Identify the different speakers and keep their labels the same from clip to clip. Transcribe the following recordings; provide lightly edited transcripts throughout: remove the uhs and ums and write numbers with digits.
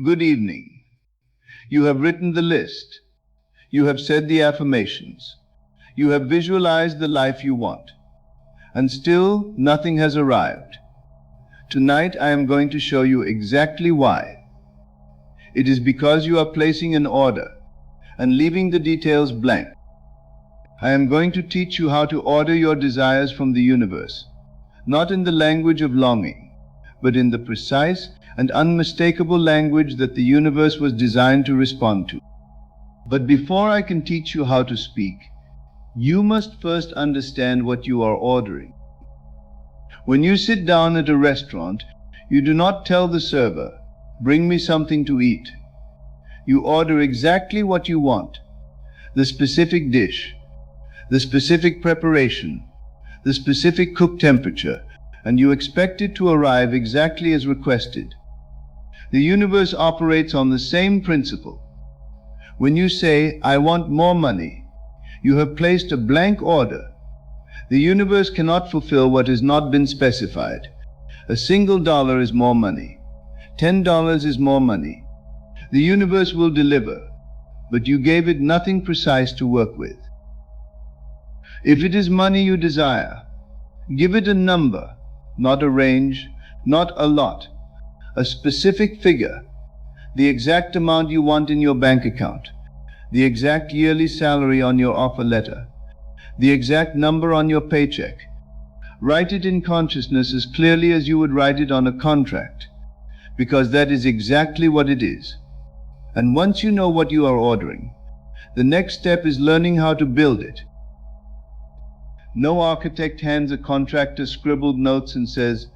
Speaker 1: Good evening. You have written the list. You have said the affirmations. You have visualized the life you want. And still, nothing has arrived. Tonight, I am going to show you exactly why. It is because you are placing an order and leaving the details blank. I am going to teach you how to order your desires from the universe, not in the language of longing, but in the precise and unmistakable language that the universe was designed to respond to. But before I can teach you how to speak, you must first understand what you are ordering. When you sit down at a restaurant, you do not tell the server, "Bring me something to eat." You order exactly what you want, the specific dish, the specific preparation, the specific cook temperature, and you expect it to arrive exactly as requested. The universe operates on the same principle. When you say, "I want more money," you have placed a blank order. The universe cannot fulfill what has not been specified. A single dollar is more money. $10 is more money. The universe will deliver, but you gave it nothing precise to work with. If it is money you desire, give it a number, not a range, not a lot, a specific figure, the exact amount you want in your bank account, the exact yearly salary on your offer letter, the exact number on your paycheck. Write it in consciousness as clearly as you would write it on a contract, because that is exactly what it is. And once you know what you are ordering, the next step is learning how to build it. No architect hands a contractor scribbled notes and says,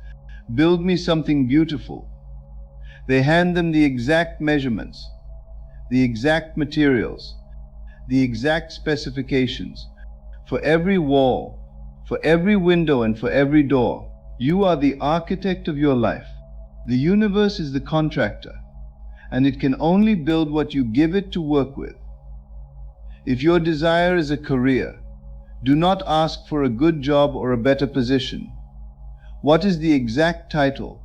Speaker 1: "Build me something beautiful." They hand them the exact measurements, the exact materials, the exact specifications. For every wall, for every window, and for every door, you are the architect of your life. The universe is the contractor, and it can only build what you give it to work with. If your desire is a career, do not ask for a good job or a better position. What is the exact title,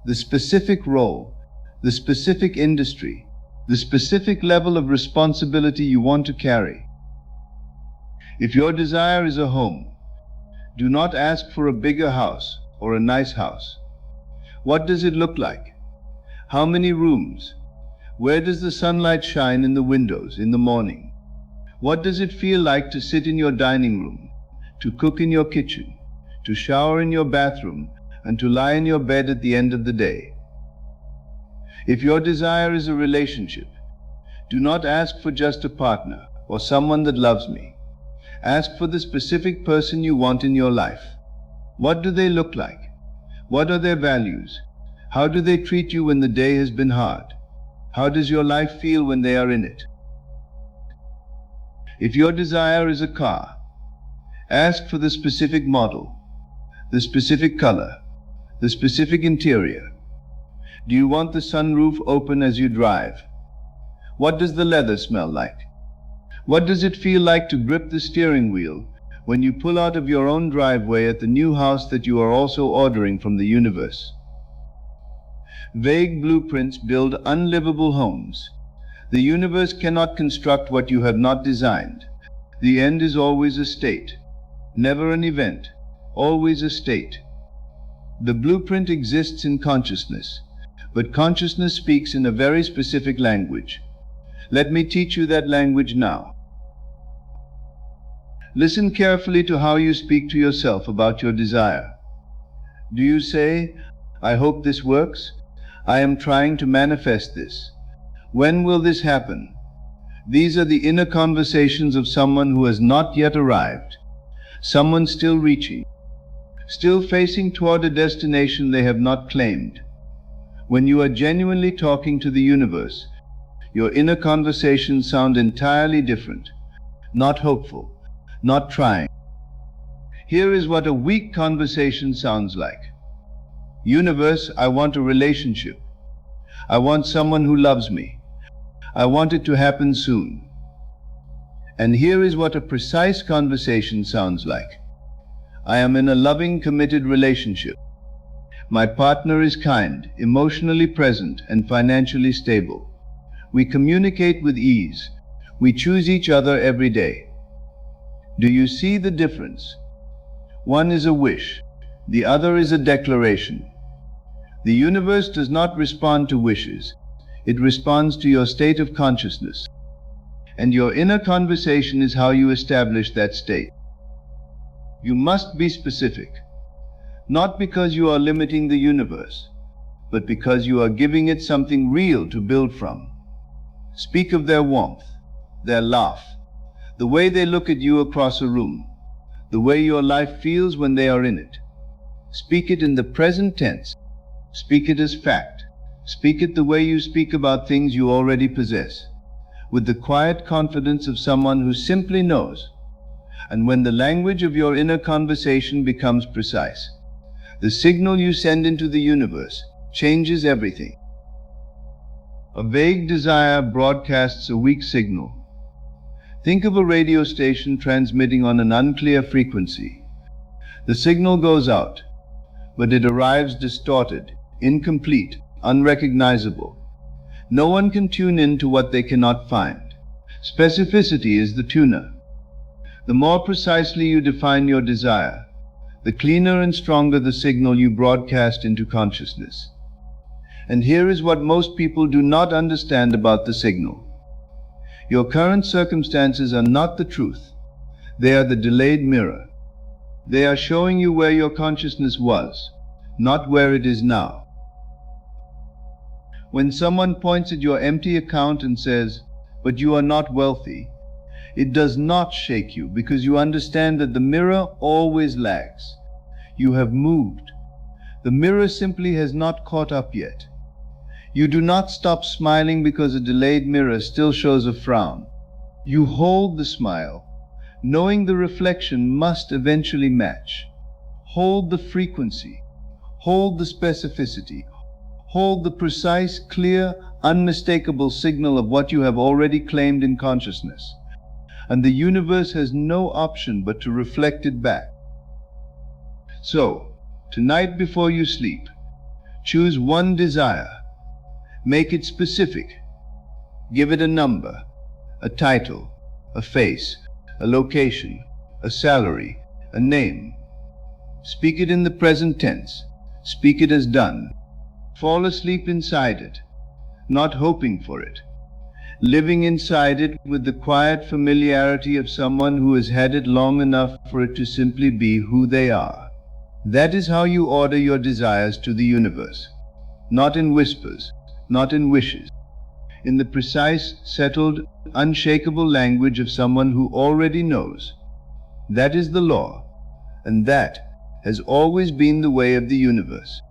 Speaker 1: the specific role, the specific industry, the specific level of responsibility you want to carry? If your desire is a home, do not ask for a bigger house or a nice house. What does it look like? How many rooms? Where does the sunlight shine in the windows in the morning? What does it feel like to sit in your dining room, to cook in your kitchen, to shower in your bathroom, and to lie in your bed at the end of the day? If your desire is a relationship, do not ask for just a partner or someone that loves me. Ask for the specific person you want in your life. What do they look like? What are their values? How do they treat you when the day has been hard? How does your life feel when they are in it? If your desire is a car, ask for the specific model, the specific color, the specific interior. Do you want the sunroof open as you drive? What does the leather smell like? What does it feel like to grip the steering wheel when you pull out of your own driveway at the new house that you are also ordering from the universe? Vague blueprints build unlivable homes. The universe cannot construct what you have not designed. The end is always a state, never an event, always a state. The blueprint exists in consciousness, but consciousness speaks in a very specific language. Let me teach you that language now. Listen carefully to how you speak to yourself about your desire. Do you say, "I hope this works. I am trying to manifest this. When will this happen?" These are the inner conversations of someone who has not yet arrived, someone still reaching, still facing toward a destination they have not claimed. When you are genuinely talking to the universe, your inner conversations sound entirely different, not hopeful, not trying. Here is what a weak conversation sounds like. "Universe, I want a relationship. I want someone who loves me. I want it to happen soon." And here is what a precise conversation sounds like. "I am in a loving, committed relationship. My partner is kind, emotionally present, and financially stable. We communicate with ease. We choose each other every day. Do you see the difference? One is a wish. The other is a declaration. The universe does not respond to wishes. It responds to your state of consciousness. And your inner conversation is how you establish that state. You must be specific. Not because you are limiting the universe, but because you are giving it something real to build from. Speak of their warmth, their laugh, the way they look at you across a room, the way your life feels when they are in it. Speak it in the present tense. Speak it as fact. Speak it the way you speak about things you already possess, with the quiet confidence of someone who simply knows. And when the language of your inner conversation becomes precise, the signal you send into the universe changes everything. A vague desire broadcasts a weak signal. Think of a radio station transmitting on an unclear frequency. The signal goes out, but it arrives distorted, incomplete, unrecognizable. No one can tune in to what they cannot find. Specificity is the tuner. The more precisely you define your desire, the cleaner and stronger the signal you broadcast into consciousness. And here is what most people do not understand about the signal. Your current circumstances are not the truth. They are the delayed mirror. They are showing you where your consciousness was, not where it is now. When someone points at your empty account and says, "But you are not wealthy," it does not shake you, because you understand that the mirror always lags. You have moved. The mirror simply has not caught up yet. You do not stop smiling because a delayed mirror still shows a frown. You hold the smile, knowing the reflection must eventually match. Hold the frequency. Hold the specificity. Hold the precise, clear, unmistakable signal of what you have already claimed in consciousness. And the universe has no option but to reflect it back. So, tonight before you sleep, choose one desire. Make it specific. Give it a number, a title, a face, a location, a salary, a name. Speak it in the present tense. Speak it as done. Fall asleep inside it, not hoping for it. Living inside it with the quiet familiarity of someone who has had it long enough for it to simply be who they are. That is how you order your desires to the universe. Not in whispers, not in wishes. In the precise, settled, unshakable language of someone who already knows. That is the law, and that has always been the way of the universe.